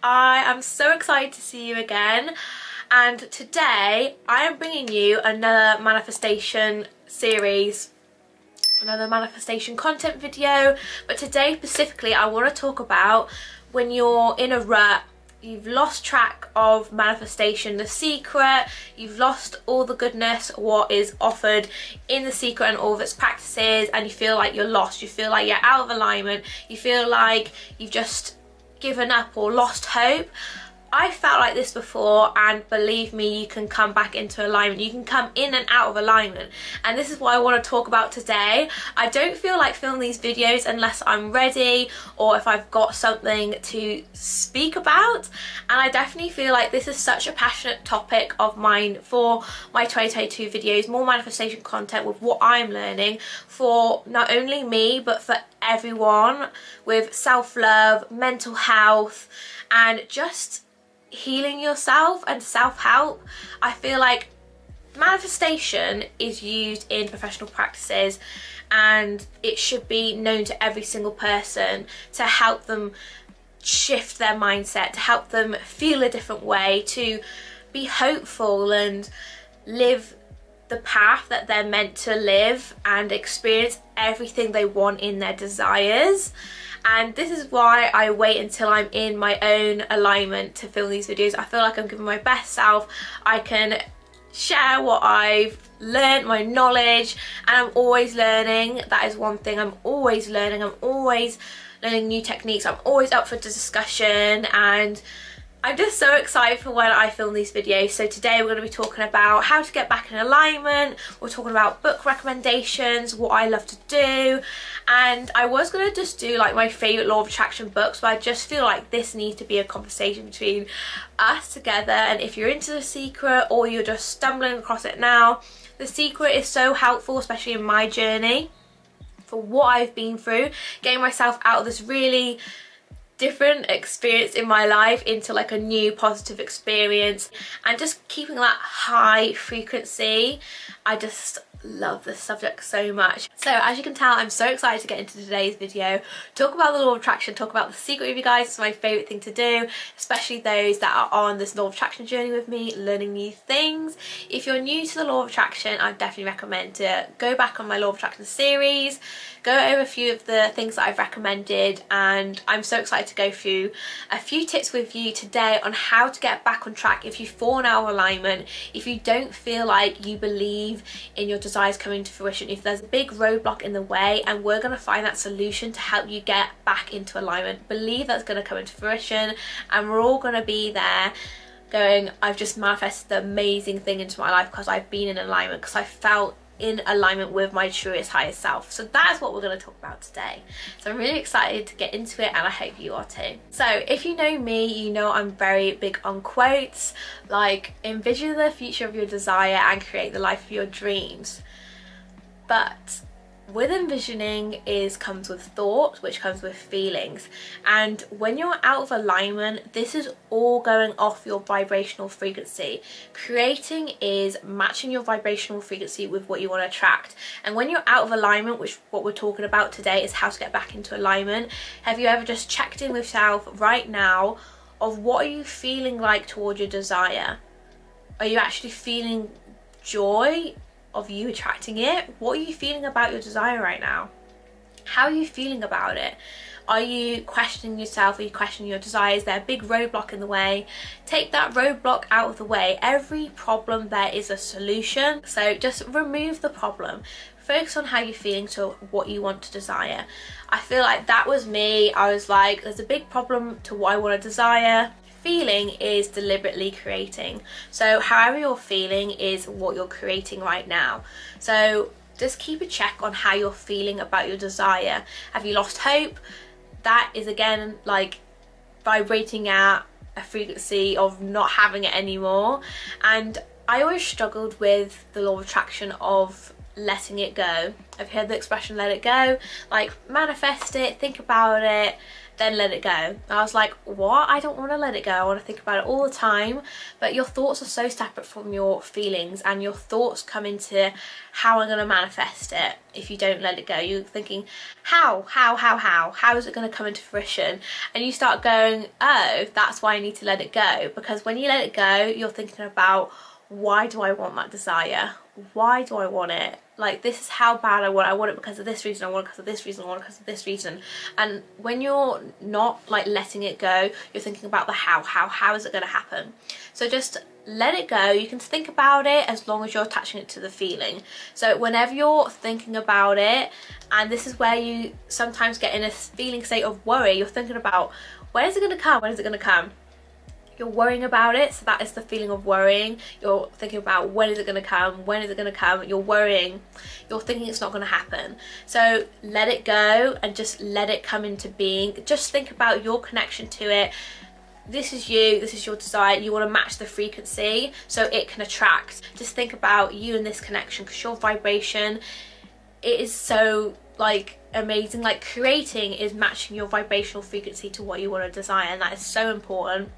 I am so excited to see you again, and today I am bringing you another manifestation series, another manifestation content video. But today specifically I want to talk about when you're in a rut, you've lost track of manifestation, the secret, you've lost all the goodness, what is offered in the secret and all of its practices, and you feel like you're lost, you feel like you're out of alignment, you feel like you've just given up or lost hope. I felt like this before, and believe me, you can come back into alignment. You can come in and out of alignment, and this is what I want to talk about today. I don't feel like filming these videos unless I'm ready or if I've got something to speak about, and I definitely feel like this is such a passionate topic of mine for my 2022 videos, more manifestation content with what I'm learning for not only me but for everyone, with self-love, mental health, and just healing yourself and self-help. I feel like manifestation is used in professional practices, and it should be known to every single person to help them shift their mindset, to help them feel a different way, to be hopeful and live the path that they're meant to live and experience everything they want in their desires. And this is why I wait until I'm in my own alignment to film these videos. I feel like I'm giving my best self. I can share what I've learned, my knowledge, and I'm always learning. That is one thing, I'm always learning. I'm always learning new techniques. I'm always up for discussion, and I'm just so excited for when I film these videos. So today we're going to be talking about how to get back in alignment. We're talking about book recommendations, what I love to do, and I was going to just do like my favourite law of attraction books, but I just feel like this needs to be a conversation between us together. And if you're into The Secret or you're just stumbling across it now, The Secret is so helpful, especially in my journey, for what I've been through, getting myself out of this really different experience in my life into like a new positive experience, and just keeping that high frequency. I just love this subject so much. So as you can tell, I'm so excited to get into today's video, talk about the law of attraction, talk about The Secret with you guys. It's my favourite thing to do, especially those that are on this law of attraction journey with me, learning new things. If you're new to the law of attraction, I definitely recommend to go back on my law of attraction series, go over a few of the things that I've recommended, and I'm so excited to go through a few tips with you today on how to get back on track if you've fallen out of alignment, if you don't feel like you believe in your desires coming to fruition, if there's a big roadblock in the way, and we're going to find that solution to help you get back into alignment. Believe that's going to come into fruition, and we're all going to be there going, I've just manifested the amazing thing into my life because I've been in alignment, because I felt in alignment with my truest highest self. So that's what we're going to talk about today. So I'm really excited to get into it, and I hope you are too. So if you know me, you know I'm very big on quotes like envision the future of your desire and create the life of your dreams. But with envisioning comes with thought, which comes with feelings, and when you're out of alignment, this is all going off your vibrational frequency. Creating is matching your vibrational frequency with what you want to attract, and when you're out of alignment, which what we're talking about today is how to get back into alignment, have you ever just checked in with yourself right now of what are you feeling like toward your desire? Are you actually feeling joy of you attracting it? What are you feeling about your desire right now? How are you feeling about it? Are you questioning yourself? Are you questioning your desires? Is there a big roadblock in the way? Take that roadblock out of the way. Every problem there is a solution, so just remove the problem. Focus on how you're feeling to what you want to desire. I feel like that was me. I was like, there's a big problem to what I want to desire. Feeling is deliberately creating. So however you're feeling is what you're creating right now. So just keep a check on how you're feeling about your desire. Have you lost hope? That is again like vibrating at a frequency of not having it anymore. And I always struggled with the law of attraction of letting it go. I've heard the expression let it go, like manifest it, think about it, then let it go. And I was like, what? I don't want to let it go. I want to think about it all the time. But your thoughts are so separate from your feelings, and your thoughts come into how I'm going to manifest it if you don't let it go. You're thinking, how is it going to come into fruition? And you start going, oh, that's why I need to let it go. Because when you let it go, you're thinking about, why do I want that desire? Why do I want it? Like, this is how bad I want it because of this reason, I want it because of this reason, I want it because of this reason. And when you're not like letting it go, you're thinking about the how is it going to happen? So just let it go. You can think about it as long as you're attaching it to the feeling. So whenever you're thinking about it, and this is where you sometimes get in a feeling state of worry, you're thinking about, when is it going to come? When is it going to come? You're worrying about it, so that is the feeling of worrying. You're thinking about, when is it going to come? When is it going to come? You're worrying. You're thinking it's not going to happen. So let it go and just let it come into being. Just think about your connection to it. This is you, this is your desire. You want to match the frequency so it can attract. Just think about you and this connection, because your vibration, it is so like amazing. Like, creating is matching your vibrational frequency to what you want to desire, and that is so important.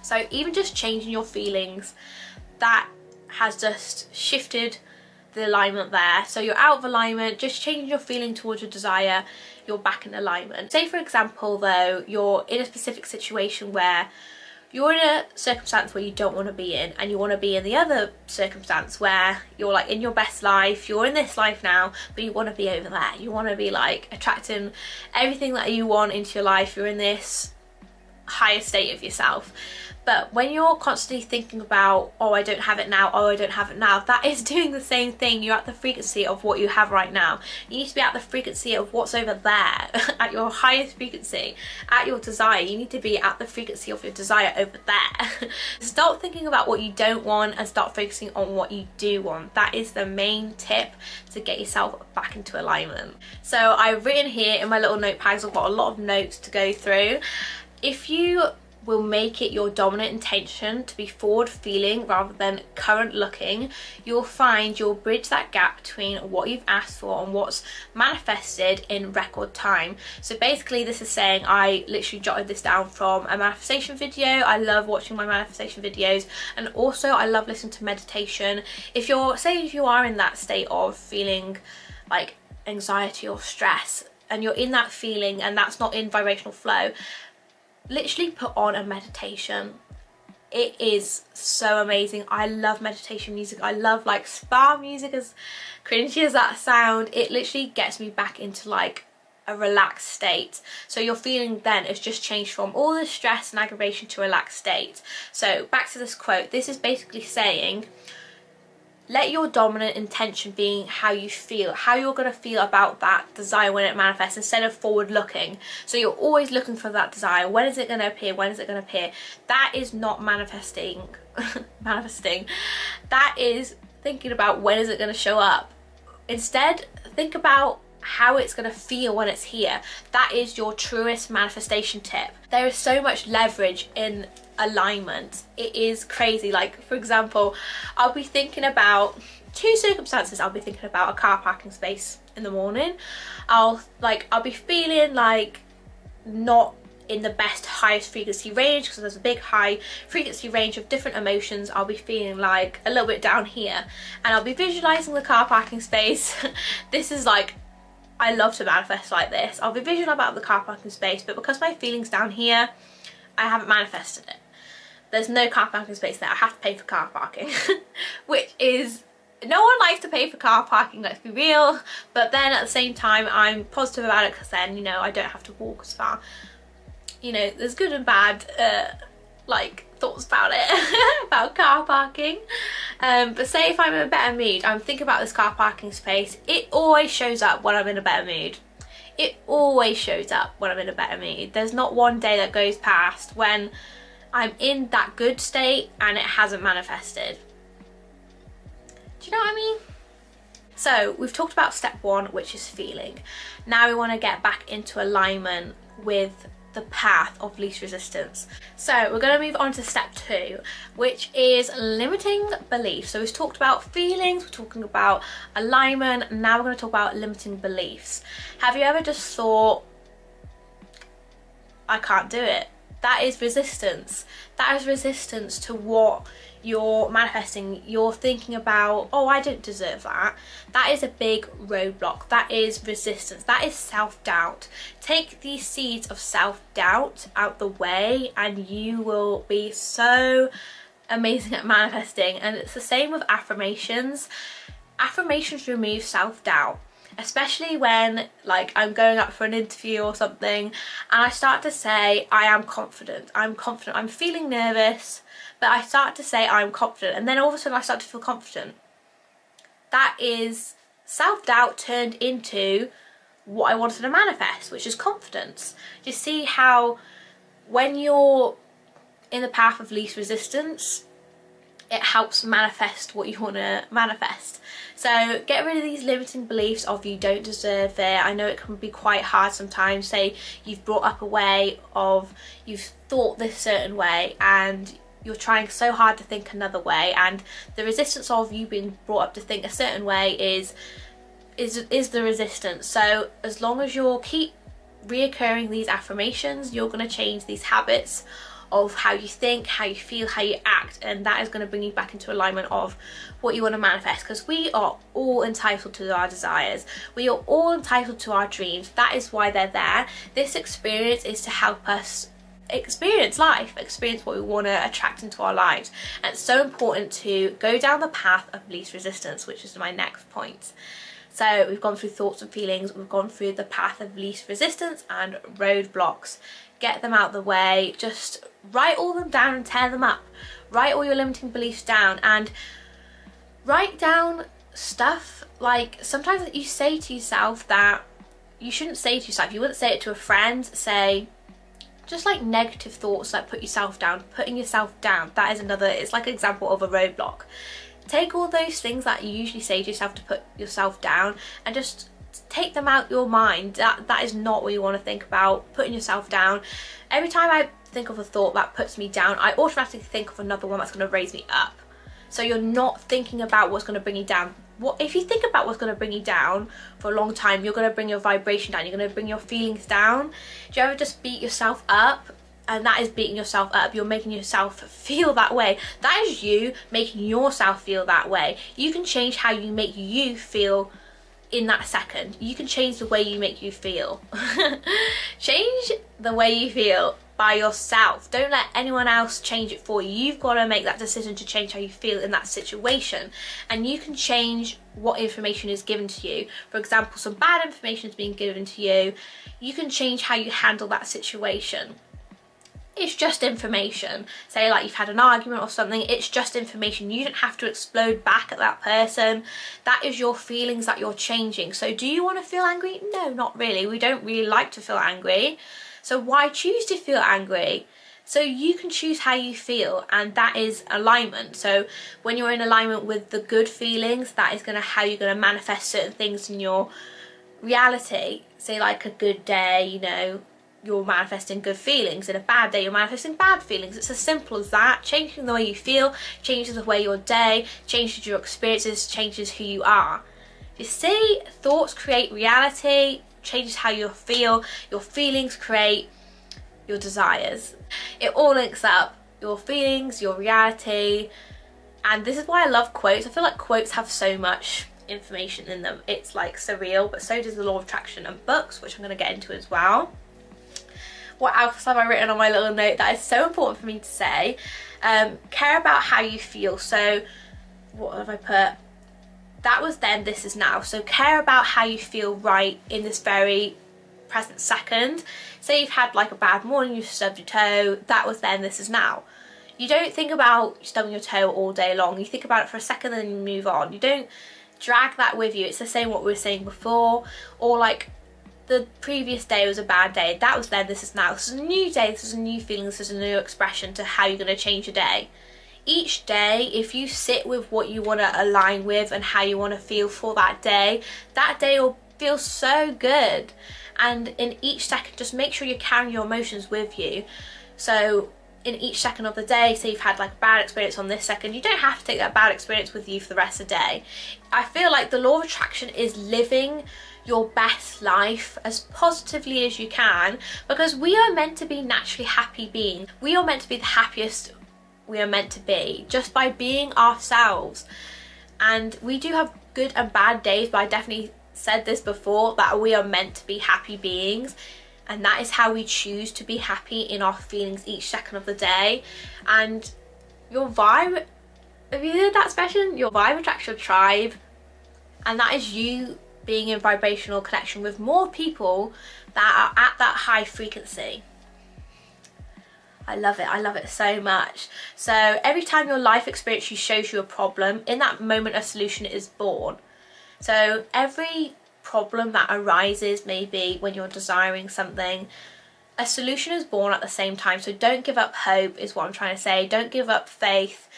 So even just changing your feelings, that has just shifted the alignment there. So you're out of alignment, just changing your feeling towards your desire, you're back in alignment. Say for example though, you're in a specific situation where you're in a circumstance where you don't want to be in, and you want to be in the other circumstance where you're like in your best life, you're in this life now, but you want to be over there. You want to be like attracting everything that you want into your life. You're in this higher state of yourself. But when you're constantly thinking about, oh, I don't have it now, oh, I don't have it now, that is doing the same thing. You're at the frequency of what you have right now. You need to be at the frequency of what's over there, at your highest frequency, at your desire. You need to be at the frequency of your desire over there. Start thinking about what you don't want and start focusing on what you do want. That is the main tip to get yourself back into alignment. So I've written here in my little notepads, I've got a lot of notes to go through. If you will make it your dominant intention to be forward feeling rather than current looking, you'll find you'll bridge that gap between what you've asked for and what's manifested in record time. So basically this is saying, I literally jotted this down from a manifestation video. I love watching my manifestation videos, and also I love listening to meditation. If you're, say if you are in that state of feeling like anxiety or stress, and you're in that feeling and that's not in vibrational flow, literally put on a meditation. It is so amazing. I love meditation music. I love like spa music, as cringy as that sound. It literally gets me back into like a relaxed state. So your feeling then has just changed from all the stress and aggravation to a relaxed state. So back to this quote. This is basically saying, let your dominant intention being how you feel, how you're going to feel about that desire when it manifests, instead of forward looking. So you're always looking for that desire. When is it going to appear? When is it going to appear? That is not manifesting. Manifesting. That is thinking about when is it going to show up. Instead, think about how it's going to feel when it's here. That is your truest manifestation tip. There is so much leverage in alignment. It is crazy. Like for example, I'll be thinking about two circumstances. I'll be thinking about a car parking space in the morning. I'll be feeling like not in the best highest frequency range, because there's a big high frequency range of different emotions. I'll be feeling like a little bit down here, and I'll be visualizing the car parking space. This is like, I love to manifest like this. I'll be visualizing about the car parking space, but because my feeling's down here, I haven't manifested it. There's no car parking space there. I have to pay for car parking, which is, no one likes to pay for car parking, let's be real. But then at the same time, I'm positive about it, because then, you know, I don't have to walk as far. You know, there's good and bad like thoughts about it, about car parking. But say if I'm in a better mood, I'm thinking about this car parking space, it always shows up when I'm in a better mood. It always shows up when I'm in a better mood. There's not one day that goes past when I'm in that good state and it hasn't manifested. Do you know what I mean? So we've talked about step one, which is feeling. Now we want to get back into alignment with the path of least resistance. So we're going to move on to step two, which is limiting beliefs. So we've talked about feelings, we're talking about alignment, now we're going to talk about limiting beliefs. Have you ever just thought, I can't do it. That is resistance. That is resistance to what you're manifesting. You're thinking about, oh, I don't deserve that. That is a big roadblock. That is resistance. That is self-doubt. Take these seeds of self-doubt out the way and you will be so amazing at manifesting. And it's the same with affirmations. Affirmations remove self-doubt. Especially when, like, I'm going up for an interview or something and I start to say I am confident, I'm confident, I'm feeling nervous, but I start to say I'm confident, and then all of a sudden I start to feel confident. That is self-doubt turned into what I wanted to manifest, which is confidence. You see how when you're in the path of least resistance, it helps manifest what you want to manifest. So get rid of these limiting beliefs of you don't deserve it. I know it can be quite hard sometimes. Say you've brought up a way of, you've thought this certain way and you're trying so hard to think another way, and the resistance of you being brought up to think a certain way is the resistance. So as long as you'll keep reoccurring these affirmations, you're going to change these habits of how you think, how you feel, how you act, and that is going to bring you back into alignment of what you want to manifest, because we are all entitled to our desires. We are all entitled to our dreams. That is why they're there. This experience is to help us experience life, experience what we want to attract into our lives. And it's so important to go down the path of least resistance, which is my next point. So we've gone through thoughts and feelings, we've gone through the path of least resistance and roadblocks. Get them out of the way. Just write all them down and tear them up. Write all your limiting beliefs down, and write down stuff like sometimes you say to yourself that you shouldn't say to yourself. You wouldn't say it to a friend. Say just like negative thoughts that put yourself down. Putting yourself down, that is another, it's like an example of a roadblock. Take all those things that you usually say to yourself to put yourself down and just take them out your mind. That is not what you want to think about, putting yourself down. Every time I think of a thought that puts me down, I automatically think of another one that's going to raise me up. So you're not thinking about what's going to bring you down. If you think about what's going to bring you down for a long time, you're going to bring your vibration down, you're going to bring your feelings down. Do you ever just beat yourself up? And that is beating yourself up. You're making yourself feel that way. That is you making yourself feel that way. You can change how you make you feel in that second. You can change the way you make you feel. Change the way you feel by yourself. Don't let anyone else change it for you. You've got to make that decision to change how you feel in that situation. And you can change what information is given to you. For example, some bad information is being given to you. You can change how you handle that situation. It's just information. Say like you've had an argument or something, it's just information. You don't have to explode back at that person. That is your feelings that you're changing. So do you want to feel angry? No, not really. We don't really like to feel angry. So why choose to feel angry? So you can choose how you feel, and that is alignment. So when you're in alignment with the good feelings, that is how you're going to manifest certain things in your reality. Say like a good day, you know, you're manifesting good feelings. In a bad day, you're manifesting bad feelings. It's as simple as that. Changing the way you feel changes the way your day, changes your experiences, changes who you are. You see, thoughts create reality, changes how you feel, your feelings create your desires. It all links up, your feelings, your reality. And this is why I love quotes. I feel like quotes have so much information in them. It's like surreal, but so does the law of attraction and books, which I'm going to get into as well. What else have I written on my little note that is so important for me to say? Care about how you feel. So what have I put? That was then, this is now. So care about how you feel right in this very present second. Say you've had like a bad morning, you've stubbed your toe. That was then, this is now. You don't think about stubbing your toe all day long. You think about it for a second and then you move on. You don't drag that with you. It's the same what we were saying before. Or like, the previous day was a bad day. That was then, this is now. This is a new day, this is a new feeling, this is a new expression to how you're going to change your day. Each day, if you sit with what you want to align with and how you want to feel for that day will feel so good. And in each second, just make sure you're carrying your emotions with you. So in each second of the day. Say you've had like a bad experience on this second, you don't have to take that bad experience with you for the rest of the day. I feel like the law of attraction is living your best life as positively as you can, because we are meant to be naturally happy beings. We are meant to be the happiest we are meant to be just by being ourselves. And we do have good and bad days, but I definitely said this before, that we are meant to be happy beings, and that is how we choose to be happy in our feelings each second of the day. And your vibe, have you heard that expression? Your vibe attracts your tribe, and that is you being in vibrational connection with more people that are at that high frequency. I love it so much. So every time your life experience shows you a problem, in that moment a solution is born. So every problem that arises, maybe when you're desiring something, a solution is born at the same time. So don't give up hope is what I'm trying to say. Don't give up faith.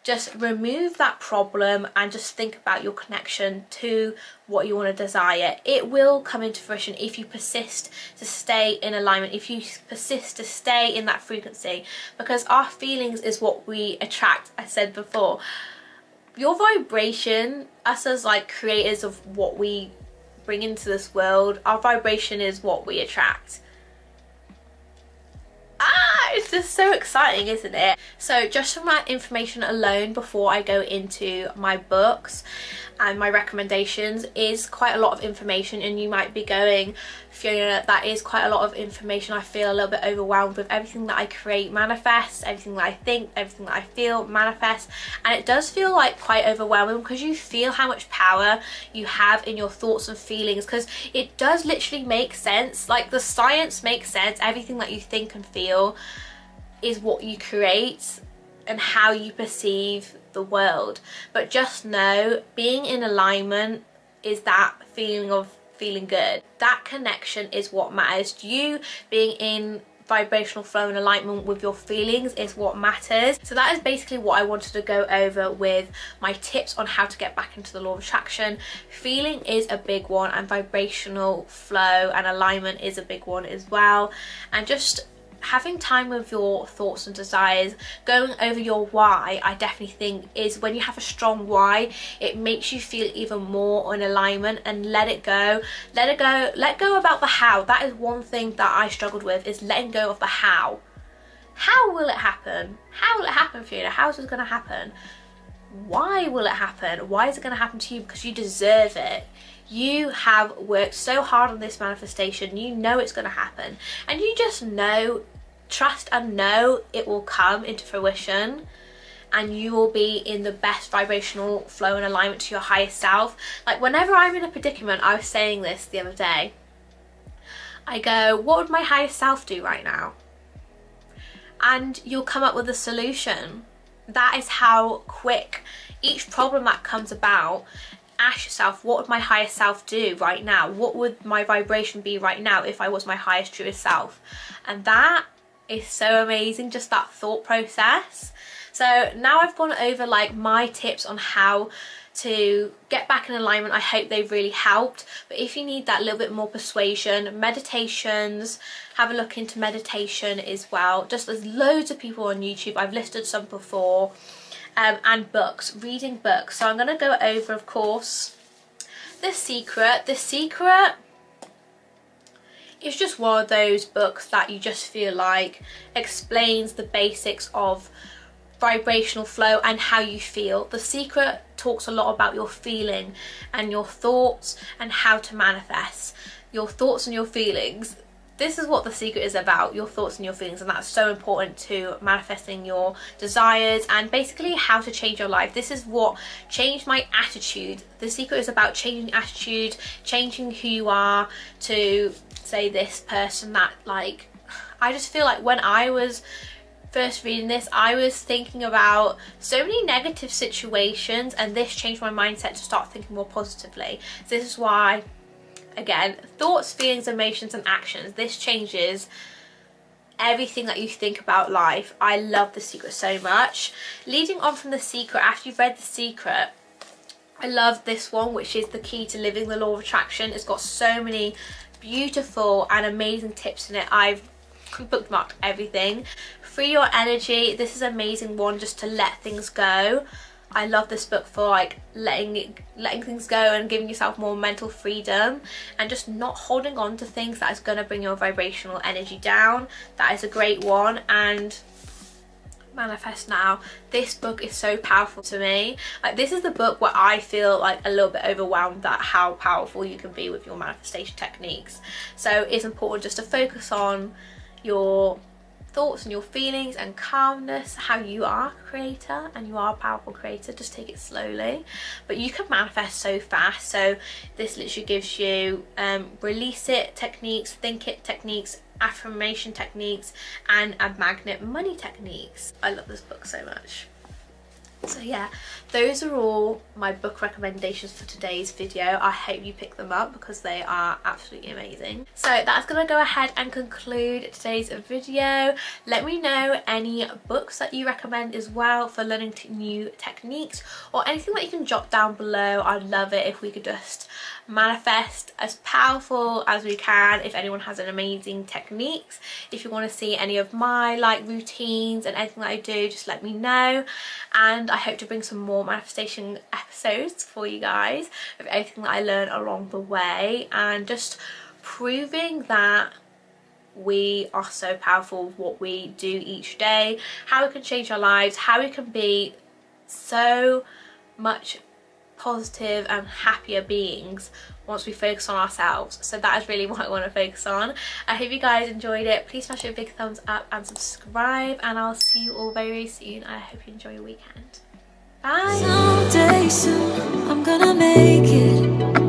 Just remove that problem and just think about your connection to what you want to desire. It will come into fruition if you persist to stay in alignment, if you persist to stay in that frequency, because our feelings is what we attract. I said before, your vibration, us as like creators of what we bring into this world, our vibration is what we attract. It's just so exciting, isn't it? So just from that information alone, before I go into my books and my recommendations, is quite a lot of information, and you might be going, Fiona, that is quite a lot of information. I feel a little bit overwhelmed with everything that I create manifests, everything that I think, everything that I feel manifests. And it does feel like quite overwhelming, because you feel how much power you have in your thoughts and feelings, because it does literally make sense. Like, the science makes sense. Everything that you think and feel is what you create and how you perceive the world. But just know, being in alignment is that feeling of feeling good. That connection is what matters. You being in vibrational flow and alignment with your feelings is what matters. So that is basically what I wanted to go over with my tips on how to get back into the law of attraction. Feeling is a big one, and vibrational flow and alignment is a big one as well. And just having time with your thoughts and desires, going over your why, I definitely think is, when you have a strong why, it makes you feel even more in alignment. And let go about the how. That is one thing that I struggled with, is letting go of the how. How will it happen? How will it happen, Fiona? How is this going to happen? Why will it happen? Why is it going to happen to you? Because you deserve it. You have worked so hard on this manifestation. You know it's going to happen, and you just know, trust and know it will come into fruition, and you will be in the best vibrational flow and alignment to your highest self. Like, whenever I'm in a predicament, I was saying this the other day, I go, what would my highest self do right now? And you'll come up with a solution. That is how quick each problem that comes about. Ask yourself, what would my highest self do right now? What would my vibration be right now if I was my highest, truest self? And that is so amazing, just that thought process. So now I've gone over like my tips on how to get back in alignment. I hope they've really helped. But if you need that little bit more persuasion, meditations, have a look into meditation as well. Just, there's loads of people on YouTube. I've listed some before. And books, reading books. So I'm going to go over, of course, The Secret. The Secret is just one of those books that you just feel like explains the basics of vibrational flow and how you feel. The Secret talks a lot about your feeling and your thoughts and how to manifest your thoughts and your feelings. This is what The Secret is about, your thoughts and your feelings, and that's so important to manifesting your desires and basically how to change your life. This is what changed my attitude. The Secret is about changing attitude, changing who you are to, say, this person that, like, I just feel like when I was first reading this, I was thinking about so many negative situations, and this changed my mindset to start thinking more positively. So this is why, again, thoughts, feelings, emotions and actions. This changes everything that you think about life. I love The Secret so much. Leading on from The Secret, after you've read The Secret, I love this one, which is The Key to Living the Law of Attraction. It's got so many beautiful and amazing tips in it. I've bookmarked everything free your energy. This is an amazing one just to let things go. I love this book for like letting things go and giving yourself more mental freedom and just not holding on to things that is going to bring your vibrational energy down. That is a great one. And Manifest Now, this book is so powerful to me. Like, this is the book where I feel like a little bit overwhelmed at how powerful you can be with your manifestation techniques. So it's important just to focus on your thoughts and your feelings and calmness, how you are a creator and you are a powerful creator. Just take it slowly, but you can manifest so fast. So this literally gives you release it techniques, think it techniques, affirmation techniques, and a magnet money techniques. I love this book so much. So yeah, those are all my book recommendations for today's video. I hope you pick them up because they are absolutely amazing. So that's gonna go ahead and conclude today's video. Let me know any books that you recommend as well for learning new techniques, or anything that you can jot down below. I'd love it if we could just manifest as powerful as we can. If anyone has an amazing techniques, if you want to see any of my like routines and anything that I do, just let me know. And I hope to bring some more manifestation episodes for you guys of everything that I learn along the way, and just proving that we are so powerful with what we do each day, how we can change our lives, how we can be so much positive and happier beings once we focus on ourselves. So that is really what I want to focus on. I hope you guys enjoyed it. Please smash a big thumbs up and subscribe, and I'll see you all very, very soon. I hope you enjoy your weekend. Bye. Someday soon I'm gonna make it.